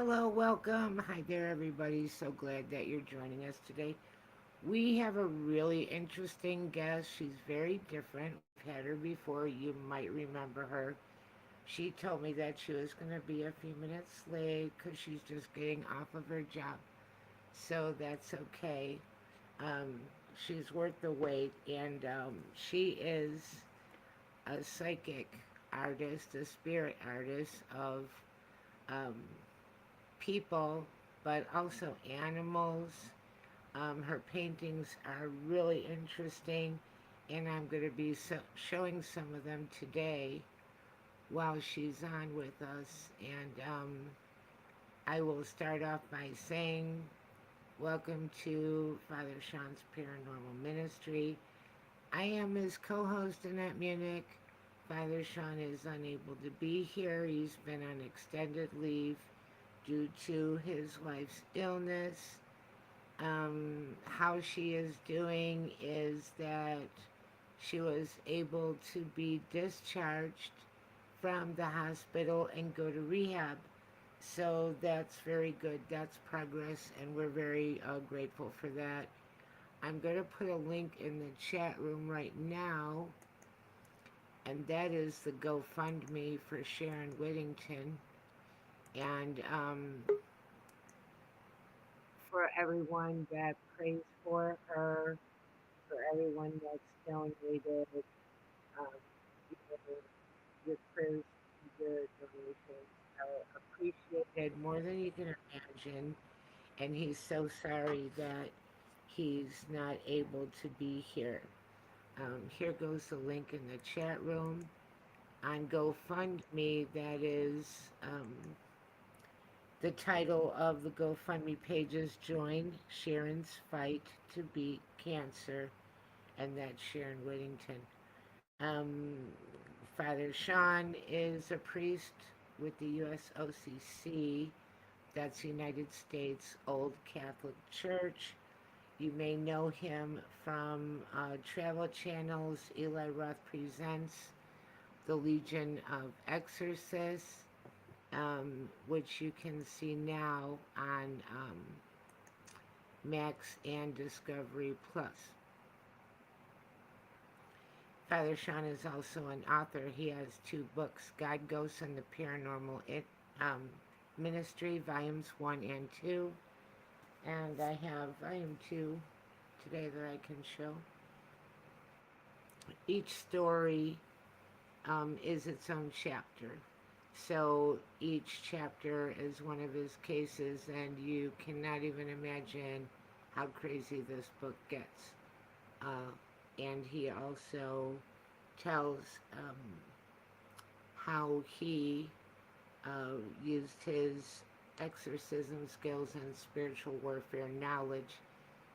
Hello, welcome. Hi there, everybody. So glad that you're joining us today. We have a really interesting guest. She's very different. We've had her before. You might remember her. She told me that she was going to be a few minutes late because she's just getting off of her job. So that's okay. Um, she's worth the wait, and she is a psychic artist, a spirit artist of um, people, but also animals. Her paintings are really interesting, and I'm going to be showing some of them today while she's on with us. And I will start off by saying, welcome to Father Shawn's Paranormal Ministry. I am his co host, Annette Munich. Father Shawn is unable to be here. He's been on extended leave due to his wife's illness. How she is doing is that she was able to be discharged from the hospital and go to rehab. So that's very good. That's progress, and we're very grateful for that. I'm going to put a link in the chat room right now, and that is the GoFundMe for Sharon Whittington. And for everyone that prays for her, for everyone that's donated, your, your prayers and your donations are appreciated more than you can imagine. And he's so sorry that he's not able to be here. Here goes the link in the chat room. On GoFundMe, that is the title of the GoFundMe page is Join Sharon's Fight to Beat Cancer, and that's Sharon Whittington. Um, Father Shawn is a priest with the USOCC, that's United States Old Catholic Church. You may know him from travel channels. Eli Roth Presents, The Legion of Exorcists, which you can see now on Max and Discovery Plus. Father Shawn is also an author. He has two books, God, Ghosts, and the Paranormal um, Ministry, Volumes 1 and 2. And I have Volume 2 today that I can show. Each story is its own chapter. So each chapter is one of his cases, and you cannot even imagine how crazy this book gets. And he also tells how he used his exorcism skills and spiritual warfare knowledge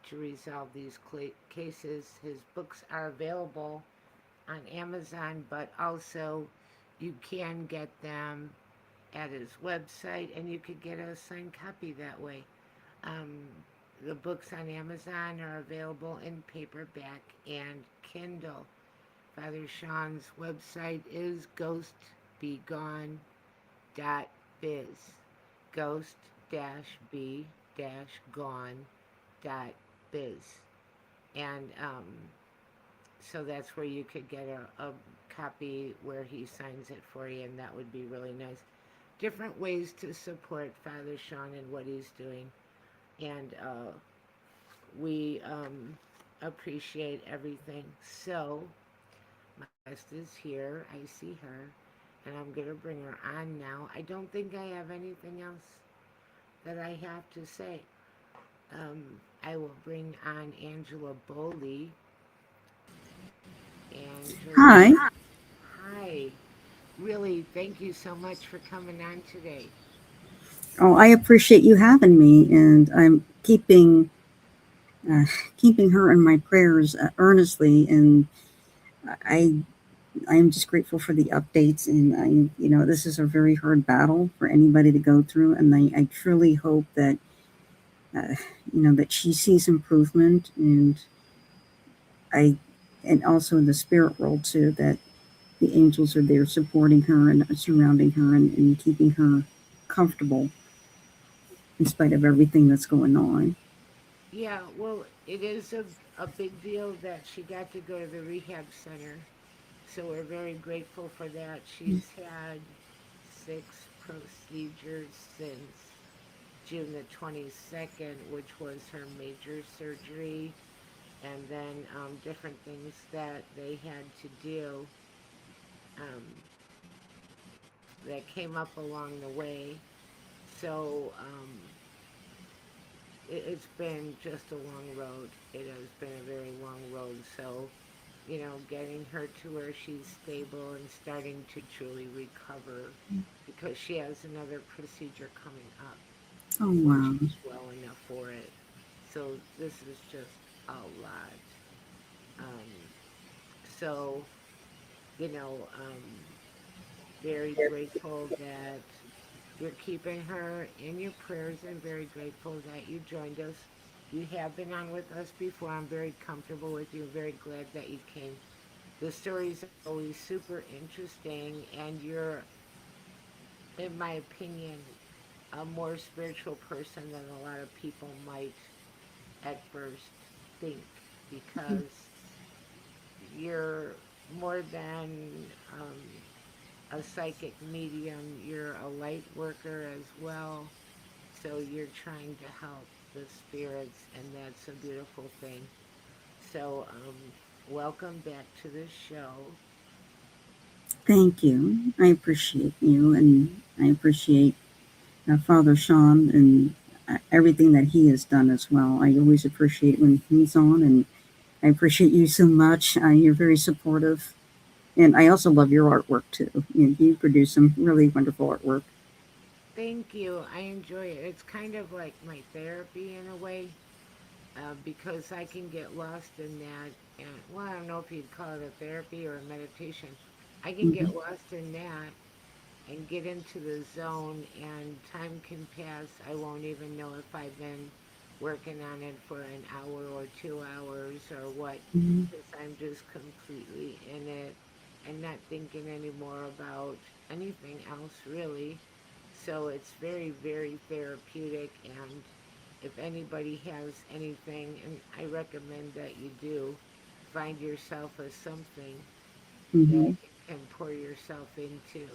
to resolve these cases. His books are available on Amazon, but also you can get them at his website, and you could get a signed copy that way. Um, the books on Amazon are available in paperback and Kindle. Father Shawn's website is ghostbegone.biz. Ghost-b-gone.biz. And so that's where you could get a copy where he signs it for you, and that would be really nice. Different ways to support Father Shawn and what he's doing. And we appreciate everything. So, my guest is here. I see her, and I'm going to bring her on now. I don't think I have anything else that I have to say. I will bring on Angela Boley. Angela, Hi. hi. Really, thank you so much for coming on today. Oh, I appreciate you having me, and I'm uh, keeping her in my prayers earnestly. And I I am just grateful for the updates. And this is a very hard battle for anybody to go through. And I truly hope that uh, that she sees improvement, I and also in the spirit world too, that the angels are there supporting her and surrounding her and keeping her comfortable. in spite of everything that's going on. Yeah, well, it is a big deal that she got to go to the rehab center. So we're very grateful for that. She's had 6 procedures since June the 22nd, which was her major surgery, and then different things that they had to do um, that came up along the way. So it's been just a long road. It has been a very long road. So, getting her to where she's stable and starting to truly recover because she has another procedure coming up Oh, when wow. she's well enough for it. So this is just a lot. Um, so, you know, um, very grateful that you're keeping her in your prayers and very grateful that you joined us. You have been on with us before. I'm very comfortable with you. Very glad that you came. The stories are always super interesting, and you're, in my opinion, a more spiritual person than a lot of people might at first think because you're more than a psychic medium, you're a light worker as well. So you're trying to help the spirits, and that's a beautiful thing. So, welcome back to the show. Thank you. I appreciate you, and I appreciate Father Shawn and everything that he has done as well. I always appreciate when he's on, and I appreciate you so much. You're very supportive. And I also love your artwork too. You produce some really wonderful artwork. Thank you. I enjoy it. It's kind of like my therapy in a way, because I can get lost in that. And well, I don't know if you'd call it a therapy or a meditation. I can Hmm. get lost in that and get into the zone, and time can pass. I won't even know if I've been working on it for an hour or 2 hours or what, Hmm. because I'm just completely in it and not thinking anymore about anything else really. So it's very, very therapeutic. And if anybody has anything, and I recommend that you do, find yourself as something that Hmm. you can pour yourself into,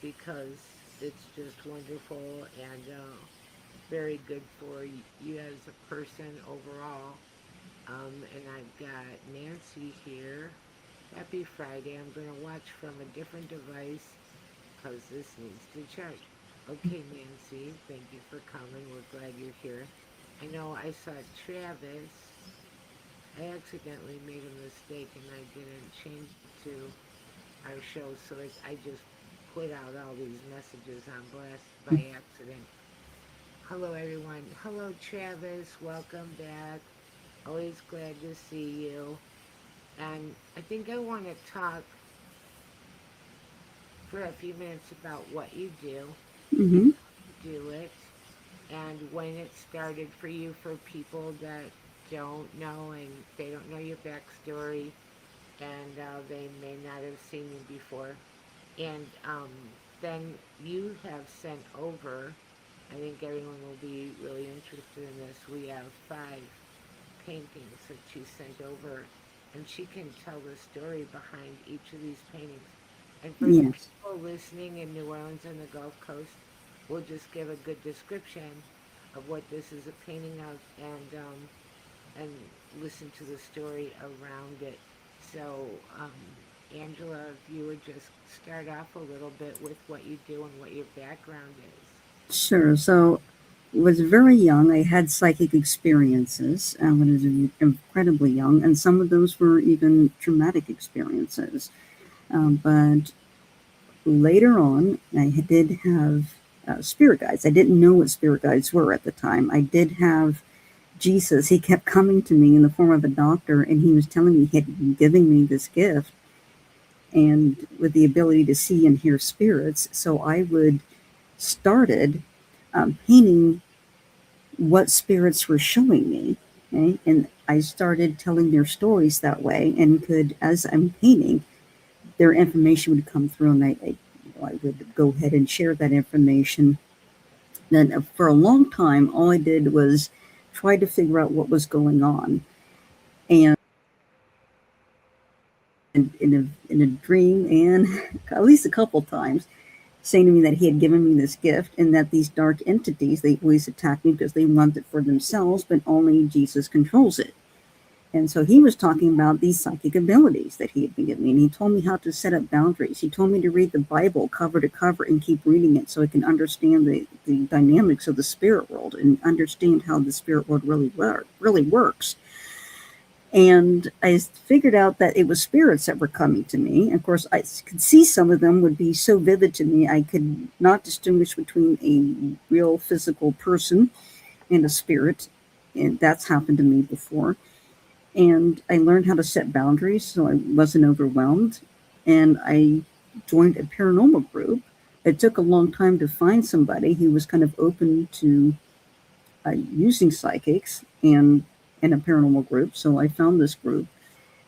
because it's just wonderful and very good for you as a person overall. And I've got Nancy here. Happy Friday. I'm going to watch from a different device because this needs to charge. Okay, Nancy, thank you for coming. We're glad you're here. I know I saw Travis. I accidentally made a mistake and I didn't change it to our show, so I just put out all these messages on blast by accident. Hello, everyone. Hello, Travis. Welcome back. Always glad to see you. And I think I want to talk for a few minutes about what you do and Hmm. how you do it and when it started for you, for people that don't know and they don't know your backstory, and they may not have seen you before. And then you have sent over, I think everyone will be really interested in this. We have 5 paintings that she sent over, and she can tell the story behind each of these paintings. And for the Yes. people listening in New Orleans and the Gulf Coast, we'll just give a good description of what this is a painting of, and listen to the story around it. So, Angela, if you would just start off a little bit with what you do and what your background is. Sure. So, was very young. I had psychic experiences when I was incredibly young, and some of those were even traumatic experiences. But later on, I did have spirit guides. I didn't know what spirit guides were at the time. I did have Jesus. He kept coming to me in the form of a doctor, and he was telling me he had been giving me this gift and with the ability to see and hear spirits. So I would started painting what spirits were showing me. Okay? And I started telling their stories that way, and could, as I'm painting, their information would come through, and I would go ahead and share that information then for a long time, all I did was try to figure out what was going on. And in a dream, and at least a couple times, saying to me that he had given me this gift and that these dark entities, they always attack me because they want it for themselves, but only Jesus controls it. And so he was talking about these psychic abilities that he had been giving me. And he told me how to set up boundaries. He told me to read the Bible cover to cover and keep reading it so I can understand the dynamics of the spirit world and understand how the spirit world really works. And I figured out that it was spirits that were coming to me. And of course, I could see some of them would be so vivid to me, I could not distinguish between a real physical person and a spirit. And that's happened to me before. And I learned how to set boundaries so I wasn't overwhelmed. And I joined a paranormal group. It took a long time to find somebody who was kind of open to using psychics and in a paranormal group. So I found this group,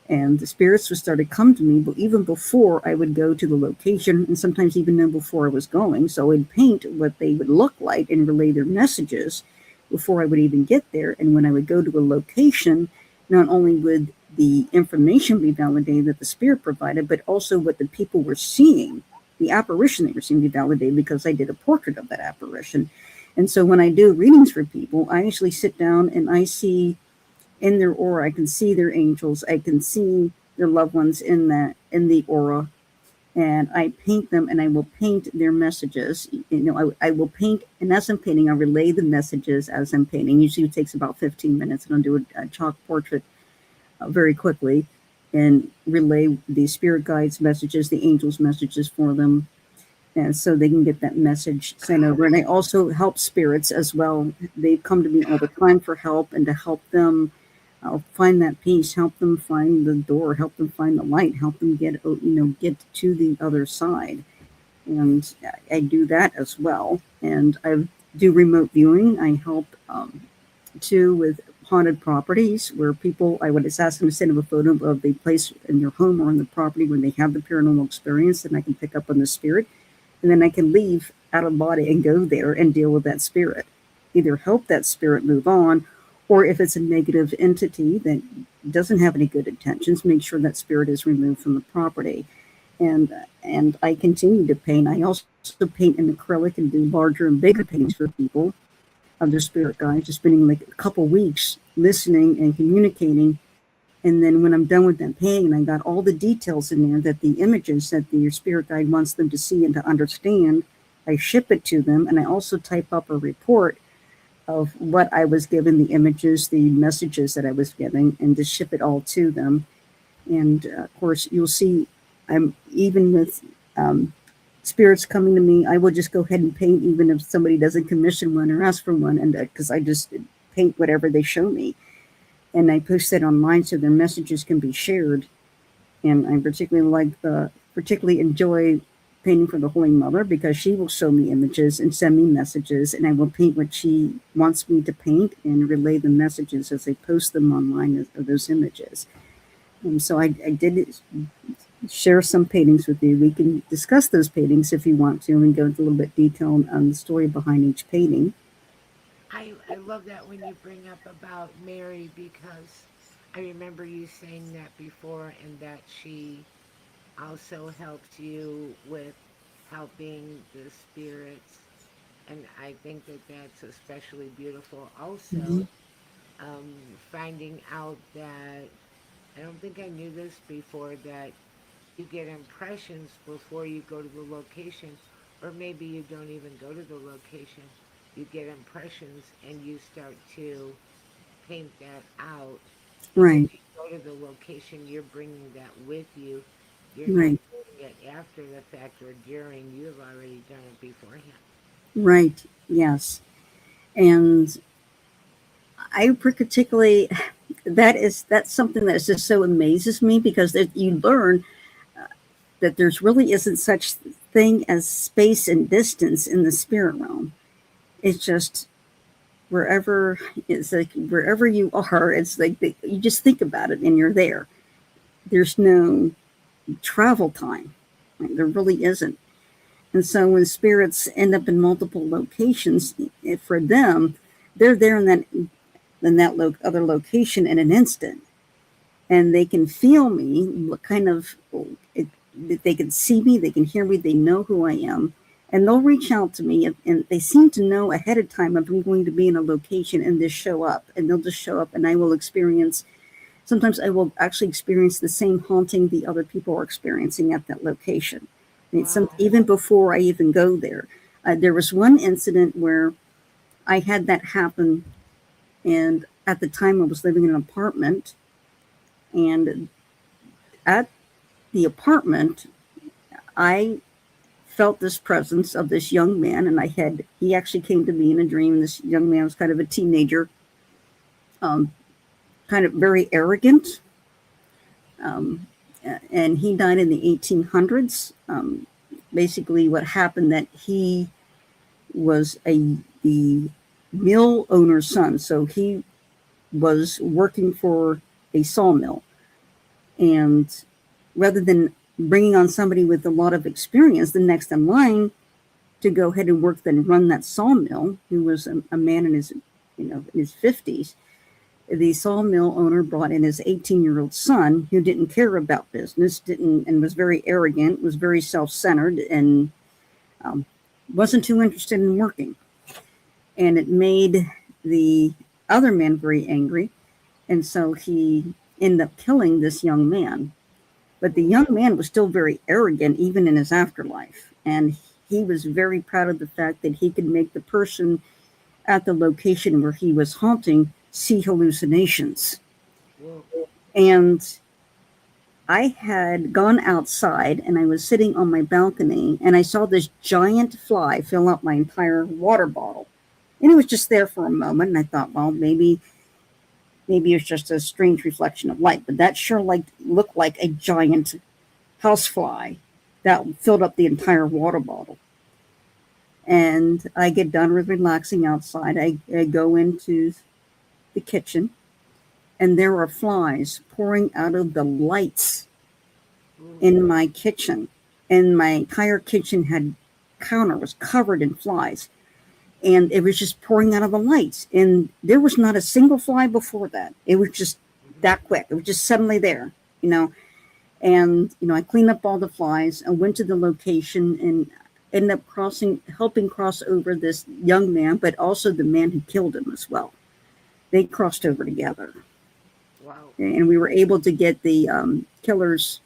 and the spirits would start to come to me, but even before I would go to the location, and sometimes even then before I was going. So I'd paint what they would look like and relay their messages before I would even get there. And when I would go to a location, not only would the information be validated that the spirit provided, but also what the people were seeing, the apparition they were seeing, be validated because I did a portrait of that apparition. And so when I do readings for people, I actually sit down and I see in their aura, I can see their angels, I can see their loved ones in the aura, and I paint them, and I will paint their messages. I will paint, and as I'm painting, I relay the messages as I'm painting. Usually it takes about 15 minutes, and I'll do a chalk portrait very quickly and relay the spirit guides' messages, the angels' messages for them, and so they can get that message sent over. And I also help spirits as well. They come to me all the time for help and to help them find that peace, help them find the door, help them find the light, help them get to the other side. And I do that as well. And I do remote viewing. I help too with haunted properties where people, I would ask them to send them a photo of the place in their home or on the property when they have the paranormal experience, and I can pick up on the spirit. And then I can leave out of body and go there and deal with that spirit. Either help that spirit move on, or if it's a negative entity that doesn't have any good intentions, make sure that spirit is removed from the property. And I continue to paint. I also paint in acrylic and do larger and bigger paintings for people of their spirit guides, just spending like a couple weeks listening and communicating. And then when I'm done with that painting, and I got all the details in there, that the images that your spirit guide wants them to see and to understand, I ship it to them. And I also type up a report of what I was given, the images, the messages that I was getting, and to ship it all to them. And of course, you'll see, I'm even with spirits coming to me, I will just go ahead and paint, even if somebody doesn't commission one or ask for one, and because I just paint whatever they show me. And I post that online so their messages can be shared. And I particularly enjoy painting for the Holy Mother, because she will show me images and send me messages, and I will paint what she wants me to paint and relay the messages as I post them online of those images. And so I did share some paintings with you. We can discuss those paintings if you want to, and go into a little bit detail on the story behind each painting. I love that when you bring up about Mary, because I remember you saying that before, and that she also helped you with helping the spirits. And I think that that's especially beautiful. Mm-hmm. Also, finding out that, I don't think I knew this before, that you get impressions before you go to the location, or maybe you don't even go to the location. You get impressions and you start to paint that out. And if Right, you go to the location, you're bringing that with you. You're not right, doing it after the fact or during. You've already done it beforehand. right. Yes. And I particularly, that's something that just so amazes me, because you learn that there's really isn't such thing as space and distance in the spirit realm. It's just wherever, it's like wherever you are, it's like you just think about it and you're there. There's no travel time. Like, there really isn't. And so when spirits end up in multiple locations, for them, they're there in that other location in an instant, and they can feel me. What kind of it, they can see me, they can hear me, they know who I am, and they'll reach out to me, and they seem to know ahead of time if I'm going to be in a location and just show up, and they'll just show up, and I will experience. Sometimes I will actually experience the same haunting the other people are experiencing at that location. And Wow. even before I even go there. There was one incident where I had that happen, and at the time I was living in an apartment, and at the apartment, I felt this presence of this young man, and he actually came to me in a dream. This young man was kind of a teenager, um, kind of very arrogant, um, and he died in the 1800s. Basically, what happened that he was the mill owner's son, so he was working for a sawmill, and rather than bringing on somebody with a lot of experience, the next in line to go ahead and work then run that sawmill, who was a man in his, in his 50s, the sawmill owner brought in his 18-year-old son, who didn't care about business, didn't, and was very arrogant, was very self-centered, and um, wasn't too interested in working. And it made the other man very angry, and so he ended up killing this young man. But the young man was still very arrogant, even in his afterlife. And he was very proud of the fact that he could make the person at the location where he was haunting see hallucinations. Whoa. And I had gone outside, and I was sitting on my balcony, and I saw this giant fly fill up my entire water bottle. And it was just there for a moment, and I thought, well, maybe it's just a strange reflection of light. But that sure looked like a giant housefly that filled up the entire water bottle. And I get done with relaxing outside. I go into the kitchen, and there are flies pouring out of the lights in my kitchen. And my entire kitchen counter was covered in flies. And it was just pouring out of the lights. And there was not a single fly before that. It was just that quick. It was just suddenly there, And, I cleaned up all the flies. I went to the location and ended up helping cross over this young man, but also the man who killed him as well. They crossed over together. Wow. And we were able to get the killer's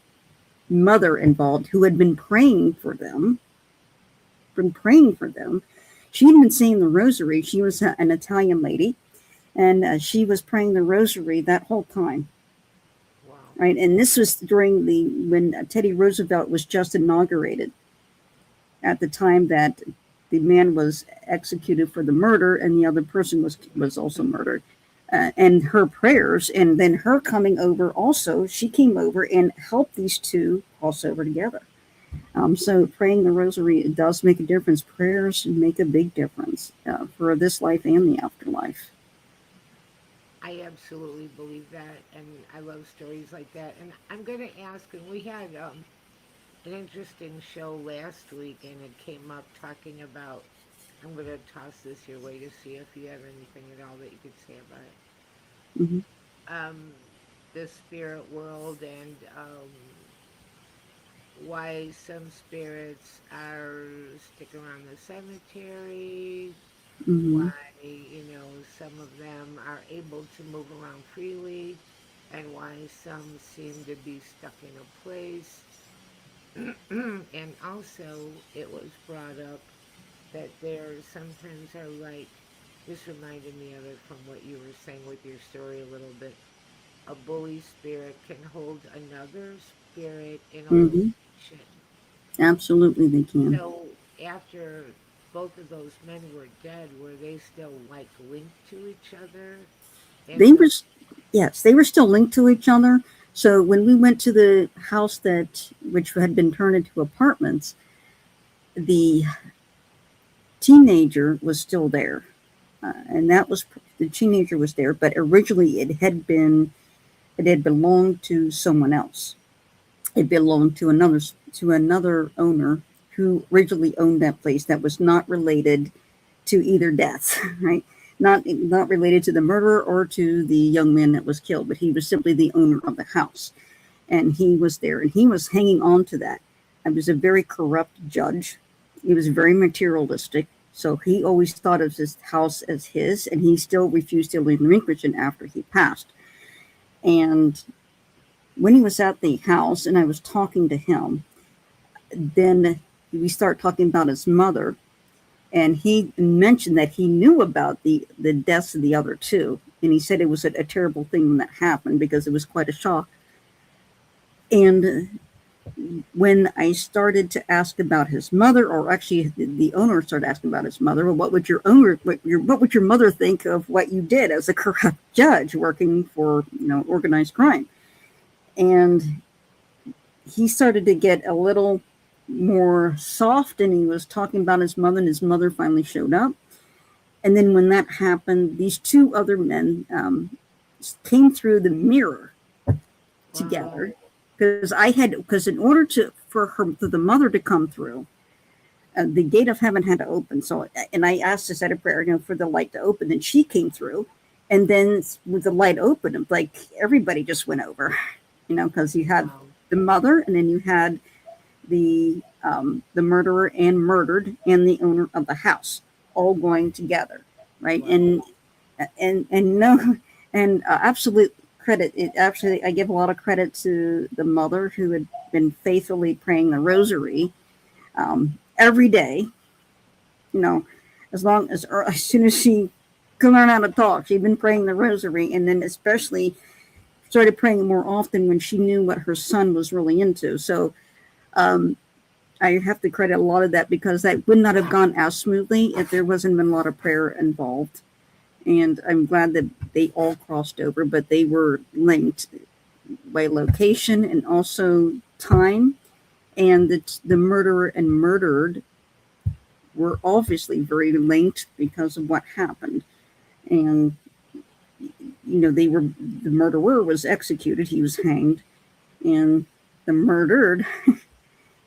mother involved, who had been praying for them. She had been saying the rosary. She was an Italian lady, and she was praying the rosary that whole time. Wow. Right, and this was during when Teddy Roosevelt was just inaugurated, at the time that the man was executed for the murder, and the other person was also murdered. And her prayers, and then her coming over also, she came over and helped these two cross over together. So praying the rosary, it does make a difference. Prayers make a big difference for this life and the afterlife. I absolutely believe that, and I love stories like that. And I'm going to ask, and we had an interesting show last week, and it came up talking about. I'm going to toss this your way to see if you have anything at all that you could say about Mm-hmm. it. The spirit world, and why some spirits are stick around the cemetery, Mm-hmm. why some of them are able to move around freely, and why some seem to be stuck in a place. And also, it was brought up that there sometimes are like, this reminded me of it from what you were saying with your story a little bit. A bully spirit can hold another spirit in a Mm-hmm. location. Absolutely, they can. So after both of those men were dead, were they still like linked to each other? They And were, yes, they were still linked to each other. So when we went to the house which had been turned into apartments, the teenager was still there, and the teenager was there. But originally, it had belonged to someone else. It belonged to another owner who originally owned that place that was not related to either deaths, right? Not related to the murderer or to the young man that was killed, but he was simply the owner of the house. And he was there and he was hanging on to that. He was a very corrupt judge. He was very materialistic. So he always thought of his house as his, and he still refused to relinquish it after he passed. And when he was at the house and I was talking to him, then we start talking about his mother, and he mentioned that he knew about the deaths of the other two, and he said it was a terrible thing when that happened because it was quite a shock. And when I started to ask about his mother, or actually the owner started asking about his mother, well, what would your mother think of what you did as a corrupt judge working for organized crime? And he started to get a little more soft, and he was talking about his mother, and his mother finally showed up. And then when that happened, these two other men came through the mirror together. Because in order for the mother to come through, the gate of heaven had to open. So, and I asked this at a prayer, for the light to open, and she came through, and then with the light open, like everybody just went over, because you had the mother, and then you had the murderer and murdered, and the owner of the house, all going together, right? Wow. And absolute credit. I give a lot of credit to the mother who had been faithfully praying the rosary every day. As soon as she could learn how to talk, she'd been praying the rosary, and then especially started praying more often when she knew what her son was really into. So I have to credit a lot of that, because that would not have gone as smoothly if there wasn't been a lot of prayer involved. And I'm glad that they all crossed over, but they were linked by location and also time. And the murderer and murdered were obviously very linked because of what happened. And, the murderer was executed. He was hanged. And the murdered,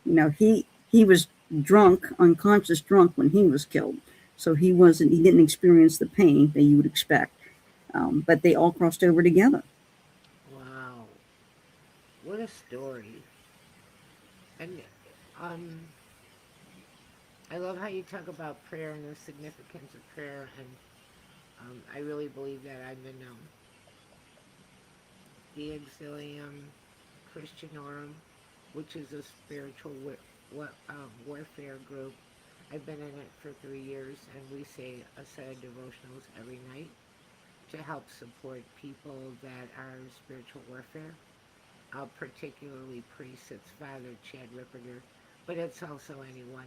he was unconscious drunk when he was killed. So he didn't experience the pain that you would expect. But they all crossed over together. Wow. What a story. And I love how you talk about prayer and the significance of prayer. And I really believe that I'm in the Auxilium Christianorum, which is a spiritual warfare group. I've been in it for 3 years, and we say a set of devotionals every night to help support people that are in spiritual warfare, particularly priests. It's Father Chad Ripperger, but it's also anyone.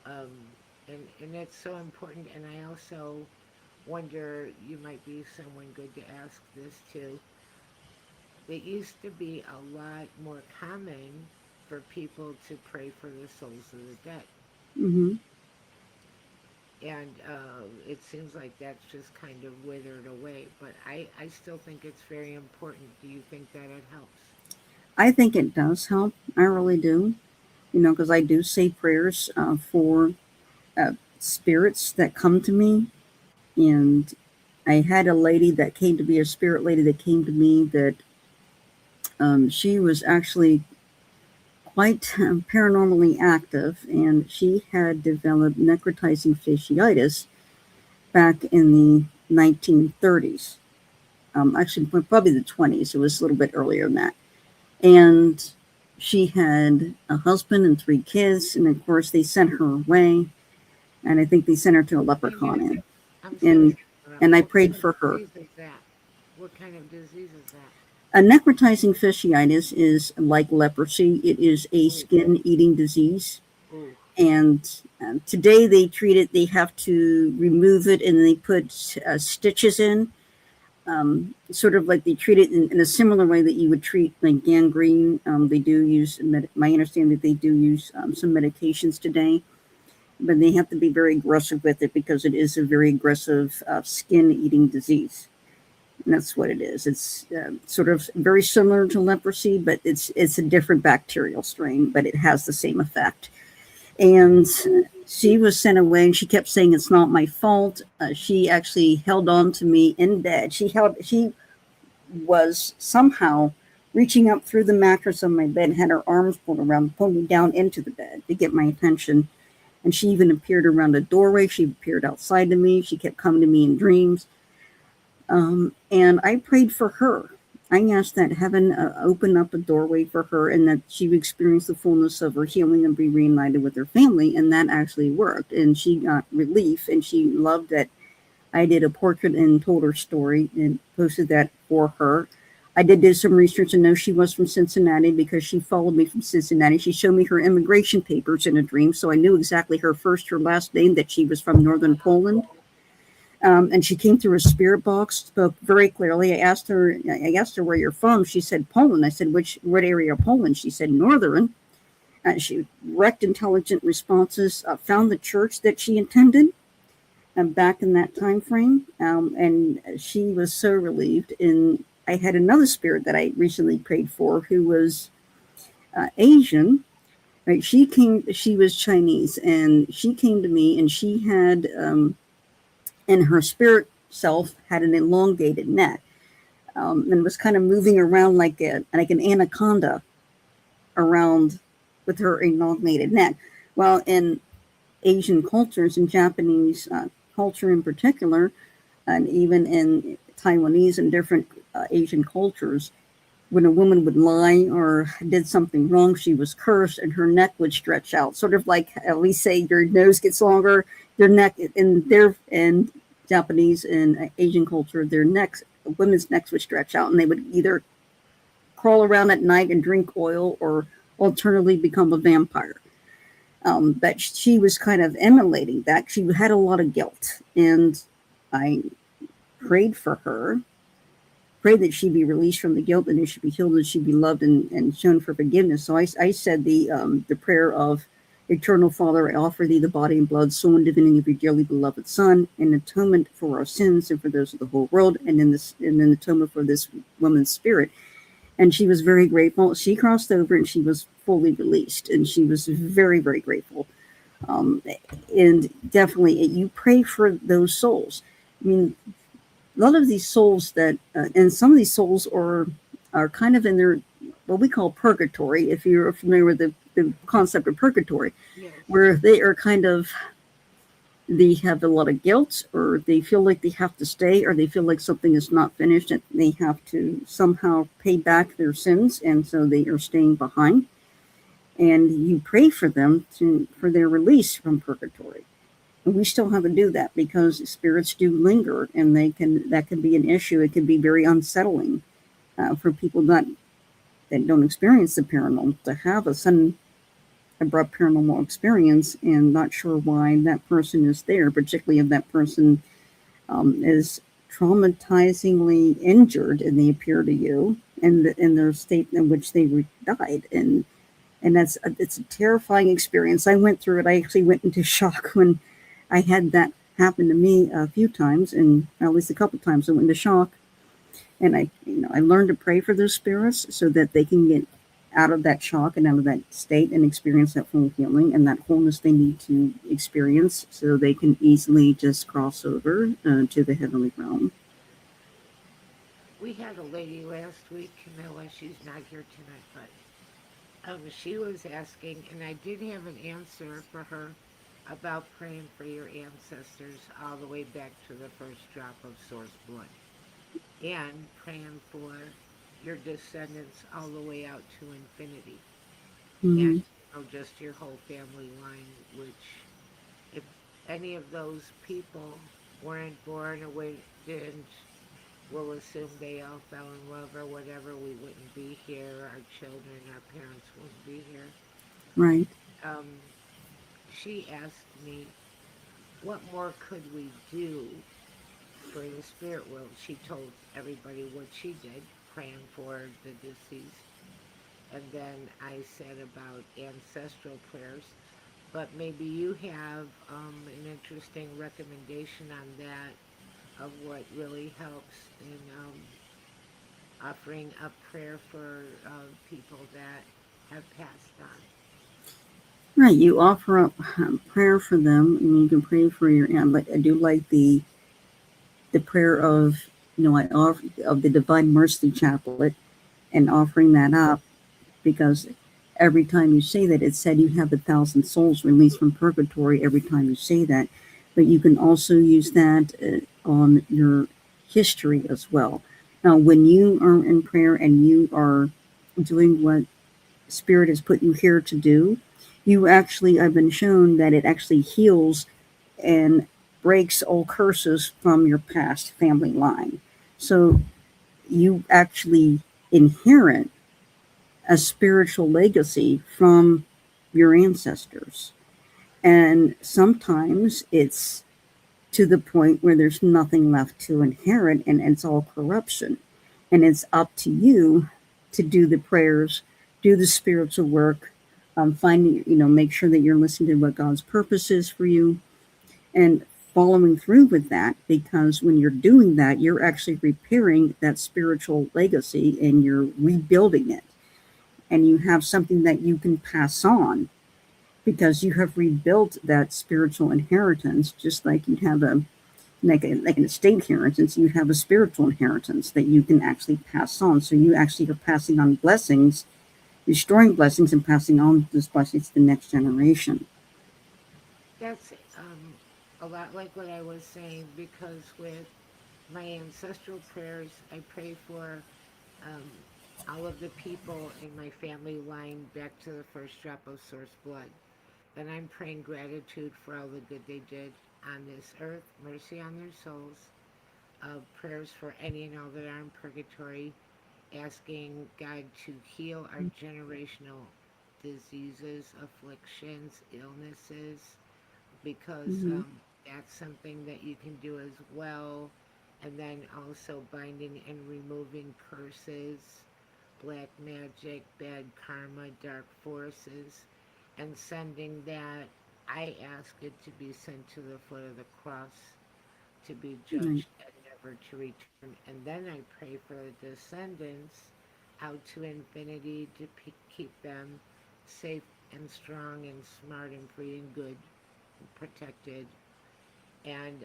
And it's so important, and I also wonder, you might be someone good to ask this to. It used to be a lot more common for people to pray for the souls of the dead. Mm-hmm. And it seems like that's just kind of withered away. But I still think it's very important. Do you think that it helps? I think it does help. I really do. Because I do say prayers for spirits that come to me. And I had a lady that came to me, a spirit lady that came to me, that she was actually quite paranormally active, and she had developed necrotizing fasciitis back in the 1930s. Actually, probably the 20s. It was a little bit earlier than that. And she had a husband and 3 kids, and of course they sent her away. And I think they sent her to a leprechaun inn. And I prayed for her. What kind of disease is that? A necrotizing fasciitis is like leprosy. It is a skin-eating disease. And today they treat it, they have to remove it, and they put stitches in, sort of like they treat it in a similar way that you would treat like gangrene. They do use, my understanding that they do use some medications today, but they have to be very aggressive with it because it is a very aggressive skin-eating disease. And that's what it is. It's sort of very similar to leprosy, but it's a different bacterial strain, but it has the same effect. And she was sent away, and she kept saying it's not my fault. She actually held on to me in bed. She was somehow reaching up through the mattress on my bed, had her arms pulled around, pulled me down into the bed to get my attention. And she even appeared around a doorway. She appeared outside of me. She kept coming to me in dreams. And I prayed for her. I asked that heaven open up a doorway for her and that she would experience the fullness of her healing and be reunited with her family. And that actually worked. And she got relief, and she loved that I did a portrait and told her story and posted that for her. I did do some research and know she was from Cincinnati because she followed me from Cincinnati. She showed me her immigration papers in a dream, so I knew exactly her first, her last name, that she was from northern Poland. And she came through a spirit box, spoke very clearly. I asked her where you're from. She said Poland. I said, what area of Poland? She said northern. She wrecked intelligent responses, found the church that she attended back in that time frame, and she was so relieved. And I had another spirit that I recently prayed for who was Asian. Right, she came. She was Chinese, and she came to me, and she had, in her spirit self, had an elongated neck, and was kind of moving around like an anaconda around with her elongated neck. Well, in Asian cultures, in Japanese culture in particular, and even in Taiwanese and different Asian cultures, when a woman would lie or did something wrong, she was cursed and her neck would stretch out, sort of like we say your nose gets longer, your neck in Japanese and Asian culture, their necks, women's necks would stretch out, and they would either crawl around at night and drink oil or alternatively become a vampire. But she was kind of emulating that. She had a lot of guilt, and I prayed for her, prayed that she be released from the guilt and that she be healed and she be loved and shown for forgiveness. So I said the prayer of, Eternal Father, I offer thee the body and blood, soul and divinity of your dearly beloved Son, in atonement for our sins and for those of the whole world, and in atonement for this woman's spirit. And she was very grateful. She crossed over and she was fully released, and she was very, very grateful. And definitely, you pray for those souls. I mean, a lot of these souls and some of these souls are kind of in their, what we call purgatory, if you're familiar with the concept of purgatory, Yes. where they are kind of, they have a lot of guilt, or they feel like they have to stay, or they feel like something is not finished and they have to somehow pay back their sins, and so they are staying behind. And you pray for them for their release from purgatory. And we still have to do that because spirits do linger, and that can be an issue. It can be very unsettling for people that don't experience the paranormal to have a sudden abrupt paranormal experience and not sure why that person is there, particularly if that person is traumatizingly injured and they appear to you in their state in which they died. And it's a terrifying experience. I went through it. I actually went into shock when I had that happen to me a few times, and at least a couple of times I went into shock. And I learned to pray for those spirits so that they can get out of that shock and out of that state and experience that full healing and that wholeness they need to experience, so they can easily just cross over to the heavenly realm. We had a lady last week, Camilla. She's not here tonight, but she was asking, and I did have an answer for her about praying for your ancestors all the way back to the first drop of source blood, and praying for your descendants all the way out to infinity, and Mm-hmm. just your whole family line. Which, if any of those people weren't born or didn't, we'll assume they all fell in love or whatever, we wouldn't be here. Our children, our parents wouldn't be here. Right. Um, she asked me, what more could we do for the spirit world? She told everybody what she did, praying for the deceased. And then I said about ancestral prayers. But maybe you have an interesting recommendation on that, of what really helps in offering up prayer for people that have passed on. Right, you offer up prayer for them, and you can pray for your. I do like the prayer of, I offer of the Divine Mercy Chaplet, and offering that up, because every time you say that, it said you have 1,000 souls released from purgatory every time you say that. But you can also use that on your history as well. Now, when you are in prayer and you are doing what Spirit has put you here to do, you actually, I've been shown that it actually heals and breaks all curses from your past family line. So you actually inherit a spiritual legacy from your ancestors. And sometimes it's to the point where there's nothing left to inherit and it's all corruption. And it's up to you to do the prayers, do the spiritual work, finding, make sure that you're listening to what God's purpose is for you and following through with that, because when you're doing that, you're actually repairing that spiritual legacy and you're rebuilding it. And you have something that you can pass on because you have rebuilt that spiritual inheritance, just like you'd have like an estate inheritance, you have a spiritual inheritance that you can actually pass on. So you actually are passing on blessings, destroying blessings, and passing on those blessings to the next generation. That's a lot like what I was saying, because with my ancestral prayers, I pray for um, all of the people in my family line back to the first drop of source blood. Then I'm praying gratitude for all the good they did on this earth, mercy on their souls, prayers for any and all that are in purgatory, asking God to heal our generational diseases, afflictions, illnesses, because Mm-hmm. that's something that you can do as well. And then also binding and removing curses, black magic, bad karma, dark forces, and sending that. I ask it to be sent to the foot of the cross to be Right. judged and never to return. And then I pray for the descendants out to infinity to keep them safe and strong and smart and free and good and protected. And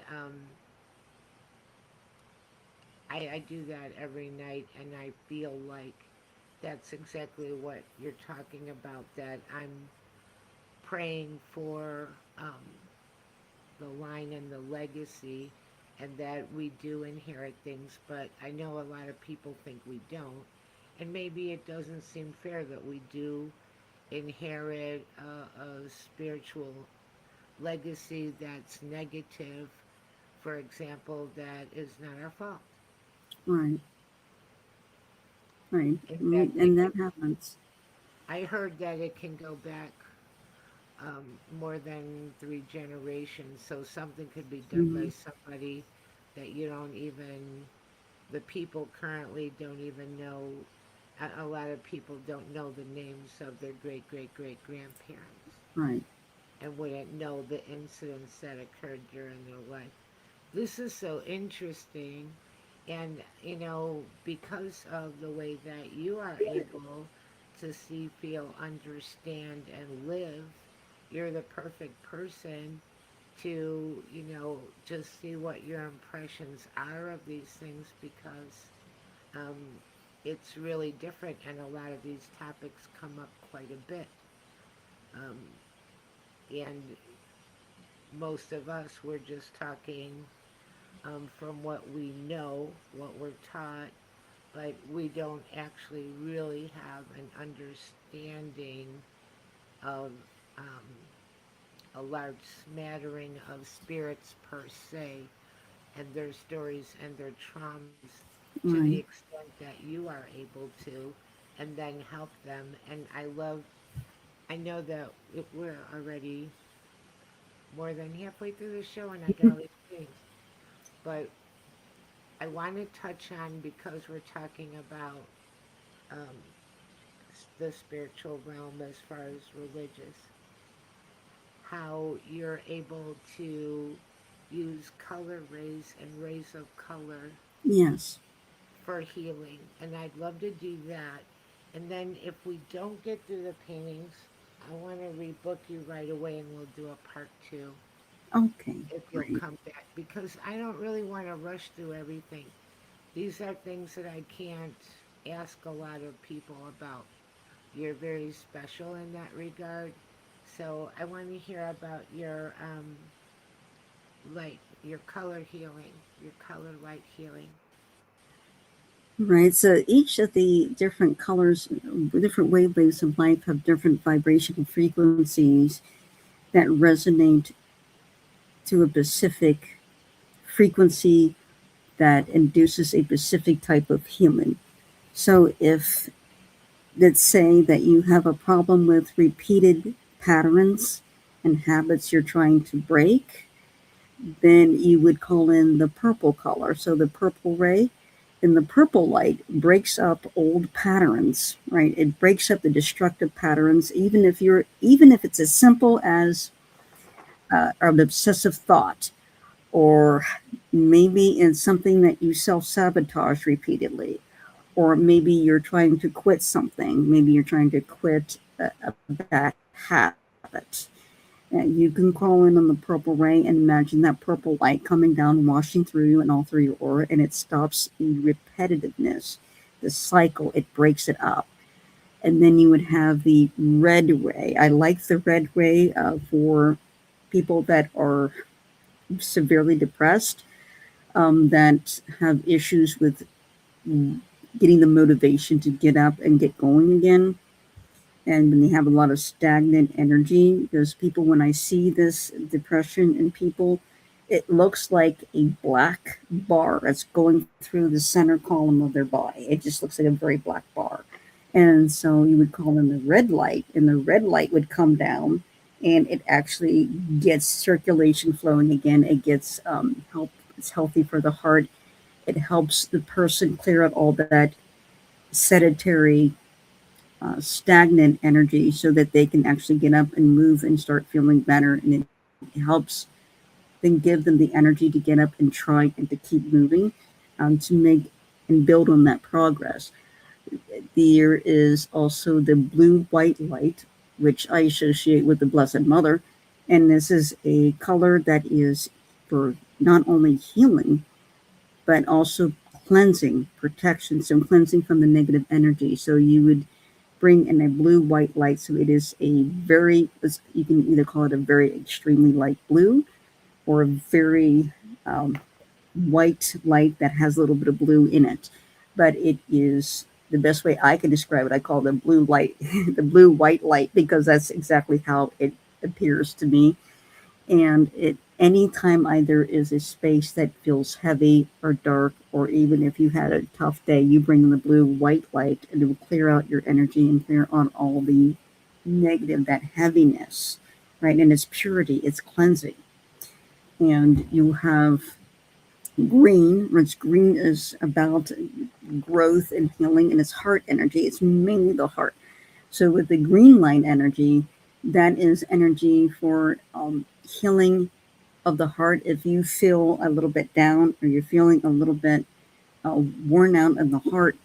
I do that every night, and I feel like that's exactly what you're talking about, that I'm praying for the line and the legacy, and that we do inherit things, but I know a lot of people think we don't. And maybe it doesn't seem fair that we do inherit a spiritual legacy that's negative, for example, that is not our fault. Right. Right. In fact, And that happens. I heard that it can go back more than three generations, so something could be done Mm-hmm. by somebody that you don't even, the people currently don't even know. A lot of people don't know the names of their great great great grandparents Right. and wouldn't know the incidents that occurred during their life. This is so interesting. And, because of the way that you are able to see, feel, understand, and live, you're the perfect person to, just see what your impressions are of these things, because um, it's really different, and a lot of these topics come up quite a bit. Um, and most of us, we're just talking from what we know, what we're taught, but we don't actually really have an understanding of um, a large smattering of spirits per se, and their stories and their traumas, to the Right. extent that you are able to, and then help them. And I know that we're already more than halfway through the show, and I got all these things, but I want to touch on, because we're talking about um, the spiritual realm as far as religious, how you're able to use color rays and rays of color Yes. for healing. And I'd love to do that. And then if we don't get through the paintings, I want to rebook you right away and we'll do a part two Okay, if you'll great. come back because I don't really want to rush through everything. These are things that I can't ask a lot of people about. You're very special in that regard. So I want to hear about your light, your color healing, your color light healing. Right. So each of the different colors, different wavelengths of light have different vibrational frequencies that resonate to a specific frequency that induces a specific type of healing. So if, let's say that you have a problem with repeated patterns and habits you're trying to break, then you would call in the purple color. So the purple ray and the purple light breaks up old patterns, right? It breaks up the destructive patterns, even if it's as simple as an obsessive thought, or maybe in something that you self sabotage repeatedly, or maybe you're trying to quit something. Maybe you're trying to quit a bad habit. You can call in on the purple ray and imagine that purple light coming down, washing through you and all through your aura, and it stops the repetitiveness, the cycle, it breaks it up. And then you would have the red ray. I like the red ray for people that are severely depressed, that have issues with getting the motivation to get up and get going again, and when they have a lot of stagnant energy. Because people, when I see this depression in people, it looks like a black bar that's going through the center column of their body. It just looks like a very black bar. And so you would call in the red light, and the red light would come down, and it actually gets circulation flowing again. It gets help. It's healthy for the heart. It helps the person clear out all that sedentary, stagnant energy so that they can actually get up and move and start feeling better. And it helps then give them the energy to get up and try and to keep moving, to make and build on that progress. There is also the blue white light, which I associate with the Blessed Mother. And this is a color that is for not only healing, but also cleansing, protection, some cleansing from the negative energy. So you would bring in a blue white light. So it is a very, you can either call it a very extremely light blue or a very white light that has a little bit of blue in it. But it is the best way I can describe it. I call the blue light, the blue white light, because that's exactly how it appears to me. And it anytime either is a space that feels heavy or dark, or even if you had a tough day, you bring in the blue white light and it will clear out your energy and clear on all the negative, that heaviness, right? And it's purity, it's cleansing. And you have green, which green is about growth and healing, and it's heart energy. It's mainly the heart. So with the green light energy, that is energy for healing of the heart. If you feel a little bit down or you're feeling a little bit worn out of the heart,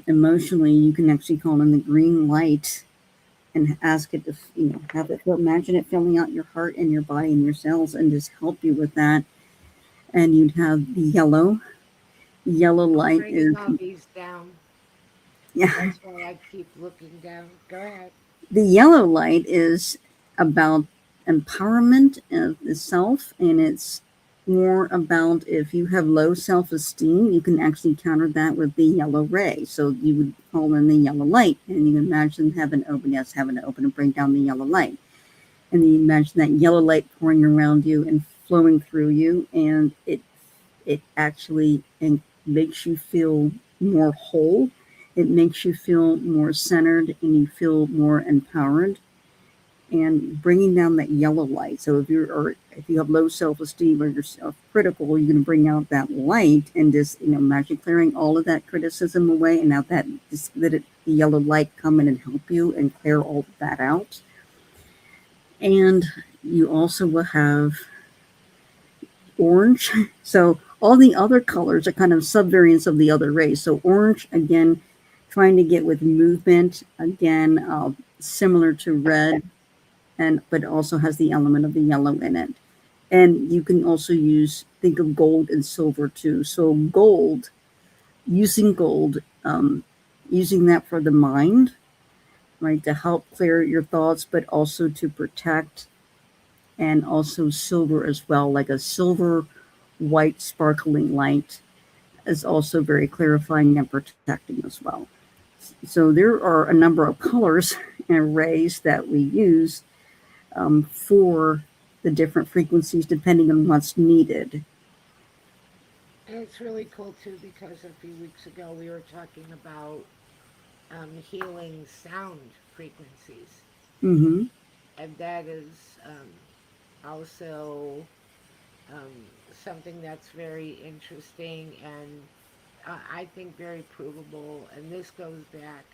emotionally, you can actually call in the green light and ask it to, have it, imagine it filling out your heart and your body and your cells and just help you with that. And you'd have the yellow I'm light writing is, all these down. yeah, That's why I keep looking down. Go ahead. the yellow light is about empowerment of the self, and it's more about if you have low self esteem, you can actually counter that with the yellow ray. So you would call in the yellow light, and you imagine heaven open, yes, heaven open, and bring down the yellow light. And then you imagine that yellow light pouring around you and flowing through you, and it actually makes you feel more whole. It makes you feel more centered, and you feel more empowered, and bringing down that yellow light. So if you have low self esteem or you're self critical, you're going to bring out that light and just imagine clearing all of that criticism away, and now that just let the yellow light come in and help you and clear all of that out. And you also will have orange. So all the other colors are kind of subvariants of the other rays. So orange, again, trying to get with movement, again, similar to red, and but also has the element of the yellow in it. And you can also use think of gold and silver too. So gold, using that for the mind, right, to help clear your thoughts, but also to protect, and also silver as well, like a silver white sparkling light is also very clarifying and protecting as well. So there are a number of colors and rays that we use for the different frequencies depending on what's needed. And it's really cool too because a few weeks ago we were talking about healing sound frequencies, Mm-hmm. and that is also something that's very interesting and I think very provable. And this goes back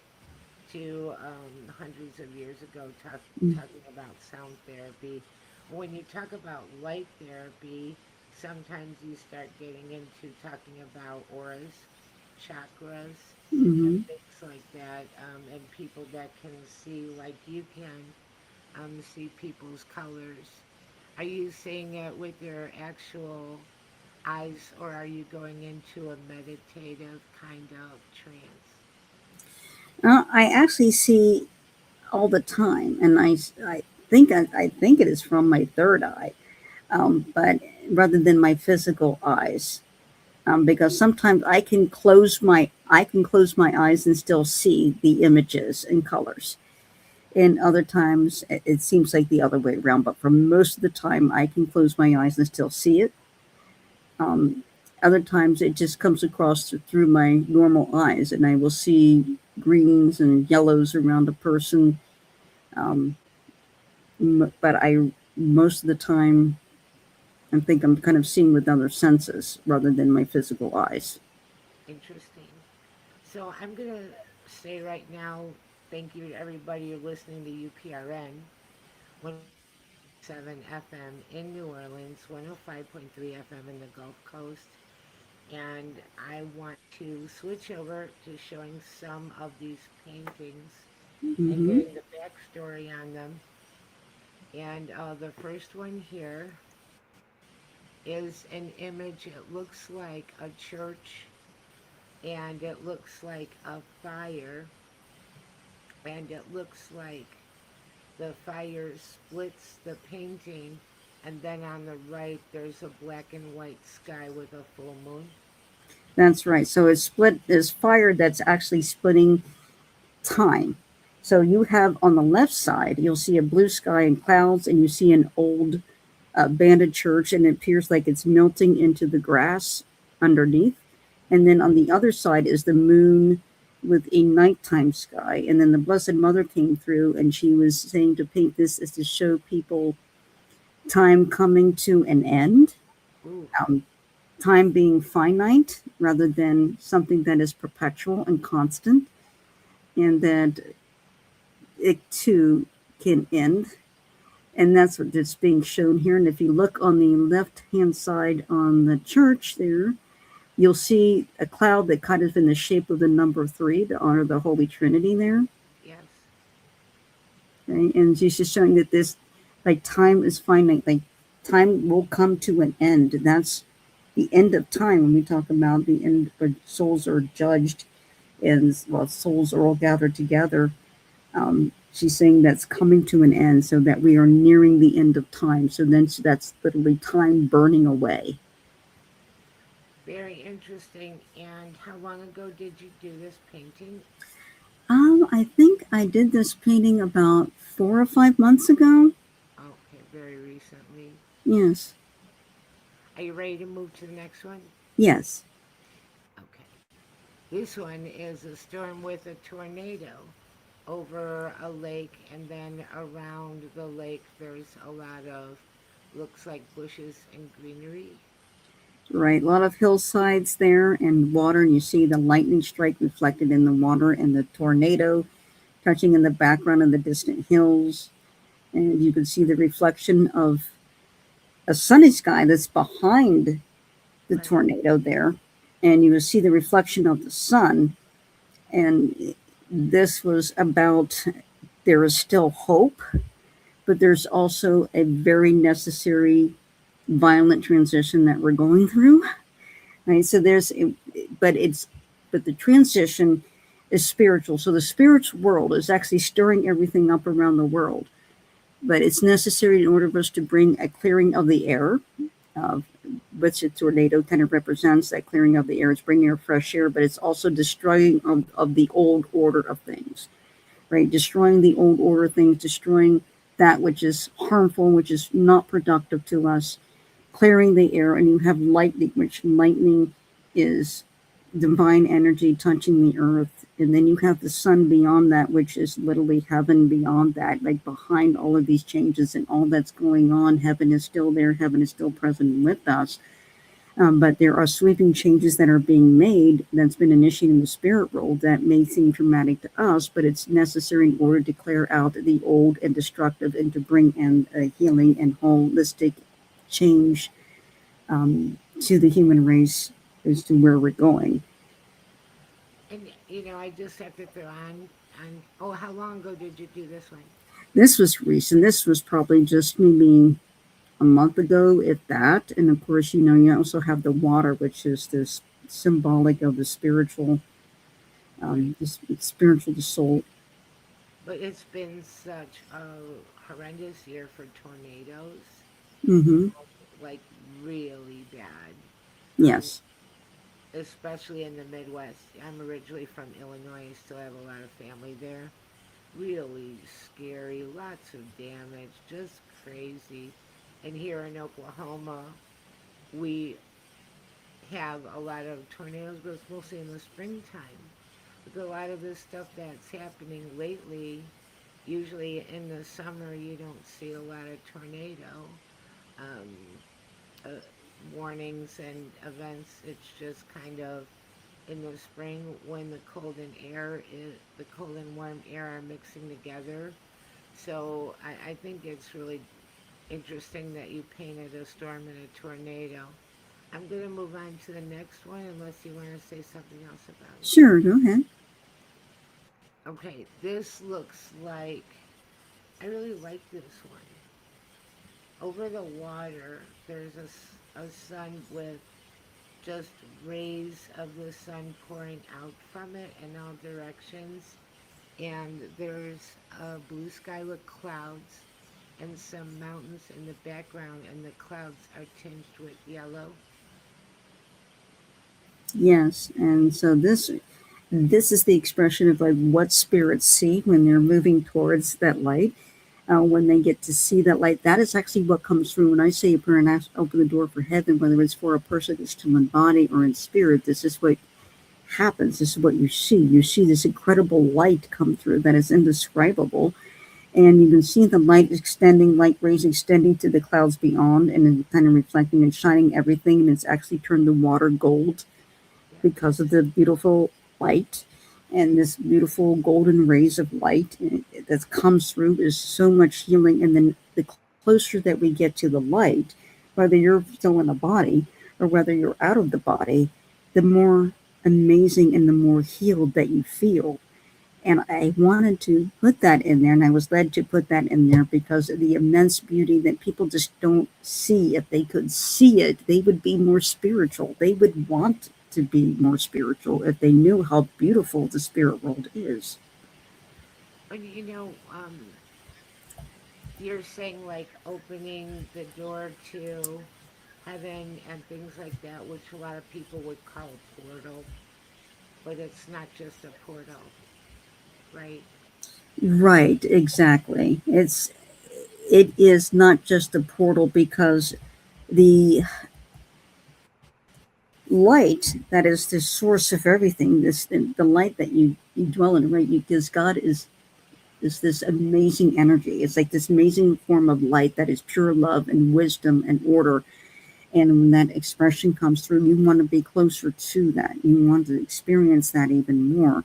to hundreds of years ago, talking about sound therapy. When you talk about light therapy, sometimes you start getting into talking about auras, chakras, and Mm-hmm. things like that, and people that can see, like you can, see people's colors. Are you seeing it with your actual eyes, or are you going into a meditative kind of trance? I actually see all the time, and I think it is from my third eye, but rather than my physical eyes, because sometimes I can close my eyes and still see the images and colors, and other times it seems like the other way around. But for most of the time, I can close my eyes and still see it. Um, Other times, it just comes across through my normal eyes, and I will see greens and yellows around a person. Um, but I most of the time I think I'm kind of seeing with other senses rather than my physical eyes. Interesting. So I'm going to say right now, thank you to everybody who's listening to UPRN 105.7 FM in New Orleans, 105.3 FM in the Gulf Coast. And I want to switch over to showing some of these paintings and Mm-hmm. getting the backstory on them. And the first one here is an image. It looks like a church and it looks like a fire and it looks like the fire splits the painting, and then on the right there's a black and white sky with a full moon. That's right. So it's split is fire that's actually splitting time. So you have on the left side, you'll see a blue sky and clouds, and you see an old banded church, and it appears like it's melting into the grass underneath. And then on the other side is the moon with a nighttime sky. And then the Blessed Mother came through, and she was saying to paint this is to show people time coming to an end, Ooh, um, time being finite rather than something that is perpetual and constant, and that it too can end. And that's what is being shown here. And if you look on the left hand side on the church there, you'll see a cloud that kind of in the shape of the number three to honor the Holy Trinity there. yes, Okay? And she's just showing that this, like, time is finite, like, time will come to an end. That's the end of time when we talk about the end where souls are judged and, well, souls are all gathered together. She's saying that's coming to an end, so that we are nearing the end of time. So then that's literally time burning away. very interesting. And how long ago did you do this painting? I think I did this painting about 4 or 5 months ago. Okay, very recently. Yes. Are you ready to move to the next one? Yes. Okay. This one is a storm with a tornado over a lake, and then around the lake there's a lot of, looks like, bushes and greenery. Right. A lot of hillsides there and water, and you see the lightning strike reflected in the water and the tornado touching in the background of the distant hills. And you can see the reflection of a sunny sky that's behind the Right. tornado there. And you will see the reflection of the sun. And this was about there is still hope, but there's also a very necessary violent transition that we're going through. Right. So but it's, but the transition is spiritual. So the spiritual world is actually stirring everything up around the world, but it's necessary in order for us to bring a clearing of the air, uh, which a tornado kind of represents, that clearing of the air. It's bringing air, fresh air, but it's also destroying of the old order of things, right? Destroying the old order of things, destroying that which is harmful, which is not productive to us, clearing the air. And you have lightning, which lightning is divine energy touching the earth. And then you have the sun beyond that, which is literally heaven beyond that, like behind all of these changes and all that's going on. Heaven is still there, heaven is still present with us. But there are sweeping changes that are being made that's been initiated in the spirit world that may seem traumatic to us, but it's necessary in order to clear out the old and destructive and to bring in a healing and holistic change to the human race as to where we're going. And I just have to throw on. Oh, how long ago did you do this one? This was recent. This was probably just maybe a month ago, if that. And of course, you also have the water, which is this symbolic of the spiritual, Right. the spiritual, the soul. But it's been such a horrendous year for tornadoes, Mm-hmm. like really bad. Um, Yes. Especially in the Midwest. I'm originally from Illinois. I still have a lot of family there. Really scary, lots of damage, just crazy. And here in Oklahoma, we have a lot of tornadoes, but it's mostly in the springtime. With a lot of this stuff that's happening lately, usually in the summer, you don't see a lot of tornado um, uh, warnings and events. It's just kind of in the spring when the cold and warm air are mixing together. So I think it's really interesting that you painted a storm and a tornado. I'm going to move on to the next one unless you want to say something else about it. Sure. Go ahead. Okay, this looks like, I really like this one. Over the water, there's a sun with just rays of the sun pouring out from it in all directions. And there's a blue sky with clouds and some mountains in the background, and the clouds are tinged with yellow. Yes. And so this is the expression of like what spirits see when they're moving towards that light. When they get to see that light, that is actually what comes through. When I say a prayer and ask, open the door for heaven, whether it's for a person that's still in body or in spirit, this is what happens. This is what you see. You see this incredible light come through that is indescribable. And you can see the light extending, light rays extending to the clouds beyond and then kind of reflecting and shining everything. And it's actually turned the water gold Yeah. because of the beautiful light and this beautiful golden rays of light that comes through is so much healing. And then the closer that we get to the light, whether you're still in the body or whether you're out of the body, the more amazing and the more healed that you feel. And I wanted to put that in there, and I was led to put that in there because of the immense beauty that people just don't see. If they could see it, they would be more spiritual. They would want to be more spiritual if they knew how beautiful the spirit world is. And you're saying like opening the door to heaven and things like that, which a lot of people would call a portal, but it's not just a portal, right? Right, exactly. It is not just a portal because the light that is the source of everything, the light that you dwell in, right? Because God is this amazing energy. It's like this amazing form of light that is pure love and wisdom and order. And when that expression comes through, you want to be closer to that. You want to experience that even more.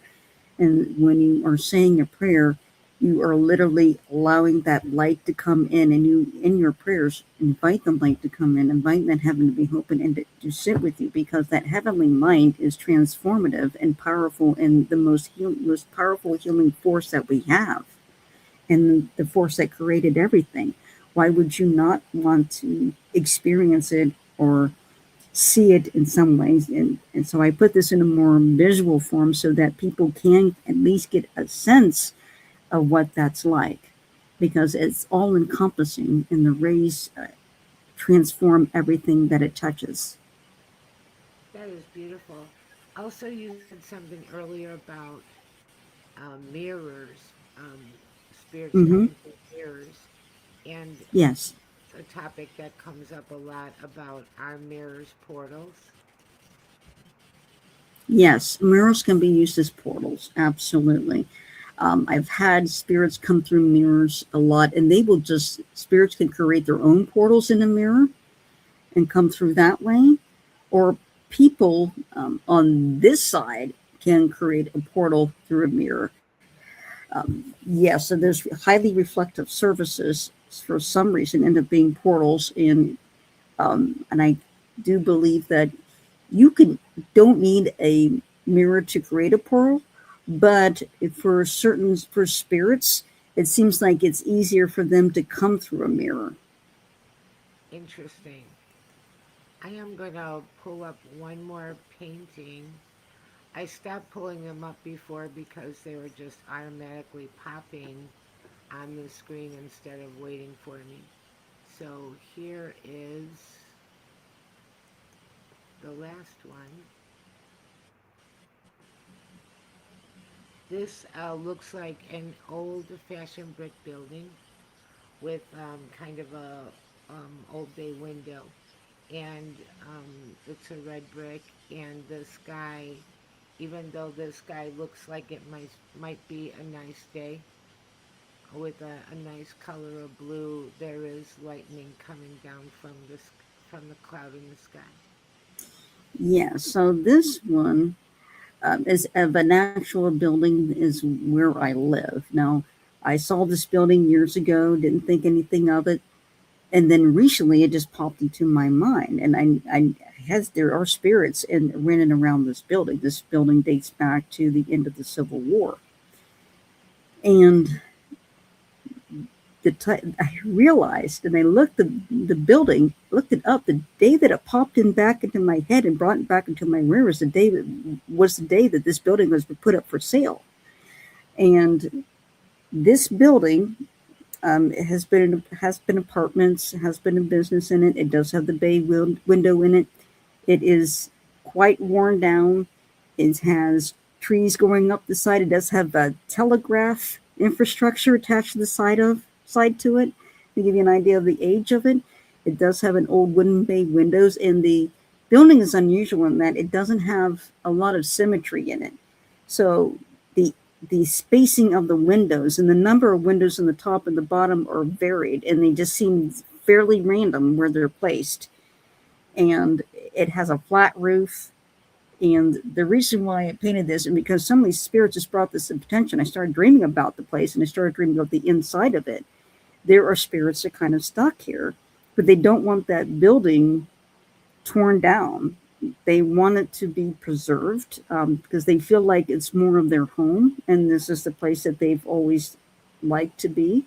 And when you are saying a prayer, you are literally allowing that light to come in, and you, in your prayers, invite the light to come in, invite that heaven to be open and to sit with you, because that heavenly mind is transformative and powerful and the most powerful healing force that we have. and the force that created everything. Why would you not want to experience it or see it in some ways? And so I put this in a more visual form so that people can at least get a sense of what that's like, because it's all encompassing, and the rays transform everything that it touches. That is beautiful. Also, you said something earlier about mirrors, spirits Mm-hmm. coming through mirrors, and Yes. a topic that comes up a lot about our mirrors portals. Yes, mirrors can be used as portals. Absolutely. I've had spirits come through mirrors a lot, and they will just, spirits can create their own portals in a mirror and come through that way. Or people on this side can create a portal through a mirror. Yes, so there's highly reflective surfaces for some reason end up being portals, and I do believe that you can don't need a mirror to create a portal, but for spirits, it seems like it's easier for them to come through a mirror. Interesting. I am going to pull up one more painting. I stopped pulling them up before because they were just automatically popping on the screen instead of waiting for me. So here is the last one. This looks like an old-fashioned brick building with kind of a old bay window, and it's a red brick. And the sky, even though the sky looks like it might be a nice day with a nice color of blue, there is lightning coming down from the cloud in the sky. Yeah, so this one is of an actual building is where I live. Now, I saw this building years ago, didn't think anything of it, and then recently it just popped into my mind, and I has there are spirits in and around this building. This building dates back to the end of the Civil War, and I realized, and I looked the building, looked it up. The day that it popped in back into my head and brought it back into my memory was the day that this building was put up for sale. And this building has been apartments, has been a business in it. It does have the window in it. It is quite worn down. It has trees going up the side. It does have a telegraph infrastructure attached to the side to it. To give you an idea of the age of it, it does have an old wooden bay windows, and the building is unusual in that it doesn't have a lot of symmetry in it. So the the spacing of the windows and the number of windows in the top and the bottom are varied, and they just seem fairly random where they're placed. And it has a flat roof. And the reason why I painted this, and because some of these spirits just brought this to attention, I started dreaming about the place, and I started dreaming about the inside of it. There are spirits that kind of stuck here, but they don't want that building torn down. They want it to be preserved because they feel like it's more of their home, and this is the place that they've always liked to be.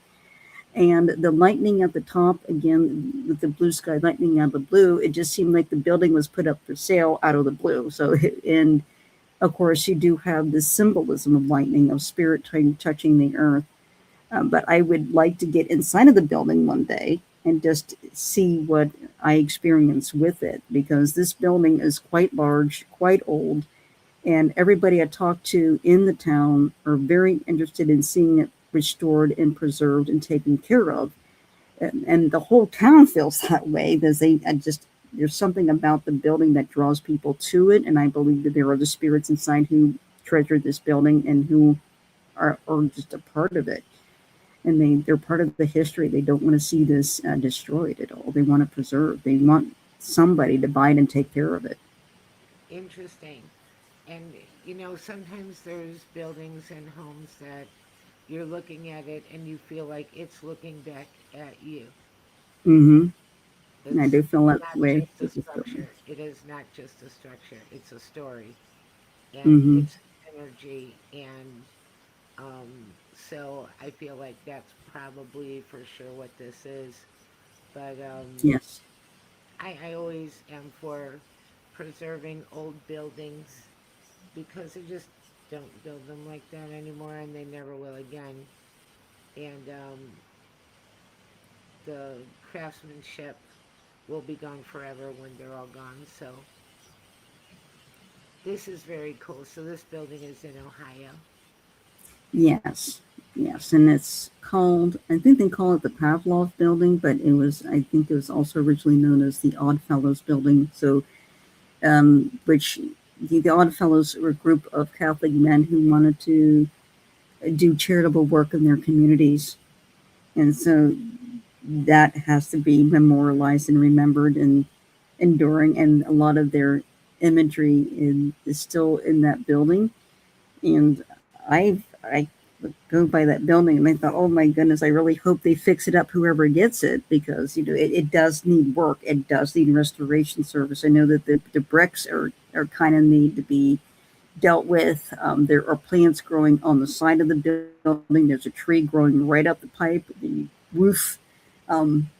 And the lightning at the top, again, with the blue sky lightning out of the blue, it just seemed like the building was put up for sale out of the blue. So, and of course, you do have this symbolism of lightning, of spirit touching the earth. But I would like to get inside of the building one day and just see what I experience with it, because this building is quite large, quite old, and everybody I talk to in the town are very interested in seeing it restored and preserved and taken care of. And the whole town feels that way because there's something about the building that draws people to it, and I believe that there are the spirits inside who treasure this building and who are just a part of it, and they're part of the history. They don't want to see this destroyed at all. They want to preserve. They want somebody to buy it and take care of it. Interesting. And sometimes there's buildings and homes that you're looking at it and you feel like it's looking back at you. Mm-hmm. And I It's do feel that not way just a with this building. structure. It is not just a structure. It's a story, and Mm-hmm. it's energy, and So I feel like that's probably for sure what this is. But Yes. I always am for preserving old buildings because they just don't build them like that anymore and they never will again. And the craftsmanship will be gone forever when they're all gone. So this is very cool. So this building is in Ohio. Yes. Yes. And it's called, I think they call it the Pavlov building, but I think it was also originally known as the Oddfellows building. So, which the Oddfellows were a group of Catholic men who wanted to do charitable work in their communities. And so that has to be memorialized and remembered and enduring. And a lot of their imagery is still in that building. And I go by that building and I thought, oh my goodness, I really hope they fix it up, whoever gets it, because it does need work. It does need restoration service. I know that the bricks are kind of need to be dealt with. There are plants growing on the side of the building. There's a tree growing right up the pipe. The roof um,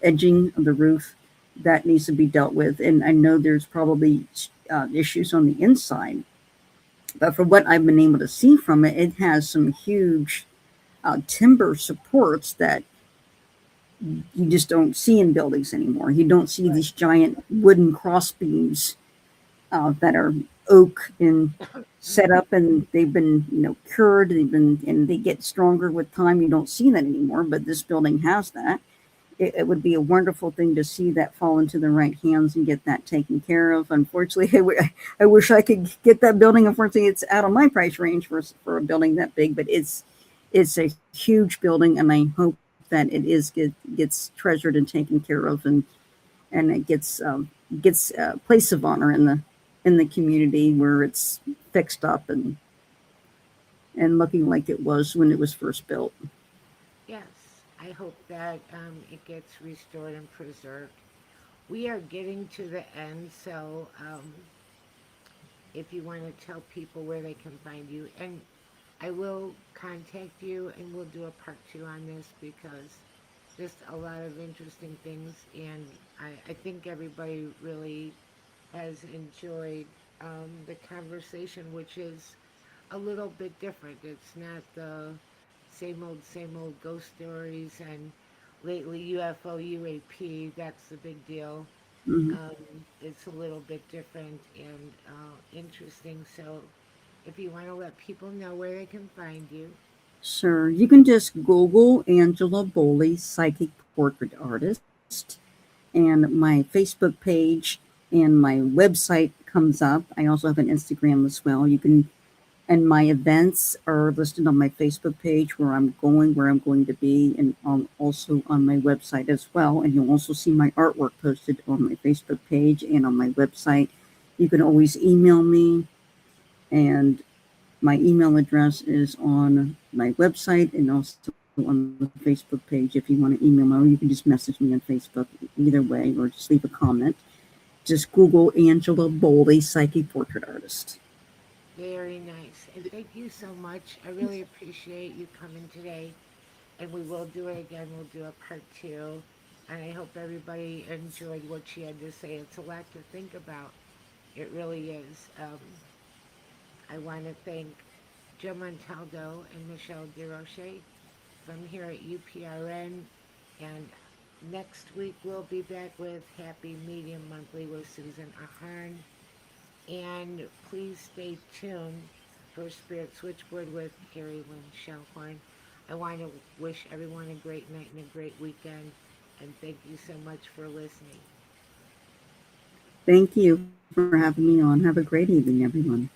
edging of the roof that needs to be dealt with. And I know there's probably issues on the inside, but for what I've been able to see from it, it has some huge timber supports that you just don't see in buildings anymore. You don't see Right. these giant wooden cross beams that are oak and set up, and they've been cured. They've been and they get stronger with time. You don't see that anymore, but this building has that. It would be a wonderful thing to see that fall into the right hands and get that taken care of. Unfortunately, I wish I could get that building. Unfortunately, it's out of my price range for a building that big, but it's a huge building, and I hope that it gets treasured and taken care of, and it gets a place of honor in the community where it's fixed up and looking like it was when it was first built. Yes, I hope that it gets restored and preserved. We are getting to the end, so if you want to tell people where they can find you, and I will contact you and we'll do a part 2 on this because just a lot of interesting things, and I think everybody really has enjoyed the conversation, which is a little bit different. It's not the same old ghost stories, and lately UFO, UAP, that's the big deal. Mm-hmm. It's a little bit different and interesting. So if you want to let people know where they can find you, Sure. You can just Google Angela Boley, psychic portrait artist, and my Facebook page and my website comes up. I also have an Instagram as well. You can, and my events are listed on my Facebook page where I'm going to be, and also on my website as well. And you'll also see my artwork posted on my Facebook page and on my website. You can always email me, and my email address is on my website and also on the Facebook page if you want to email me, or you can just message me on Facebook. Either way, or just leave a comment. Just Google Angela Boley, psychic portrait artist. very nice. And thank you so much. I really appreciate you coming today. And we will do it again. We'll do a part 2. And I hope everybody enjoyed what she had to say. It's a lot to think about. It really is. I want to thank Joe Montaldo and Michelle DeRoche from here at UPRN. And next week we'll be back with Happy Medium Monthly with Susan Ahern. And please stay tuned for Spirit Switchboard with Carrie Lynn Shellhorn. I want to wish everyone a great night and a great weekend. And thank you so much for listening. Thank you for having me on. Have a great evening, everyone.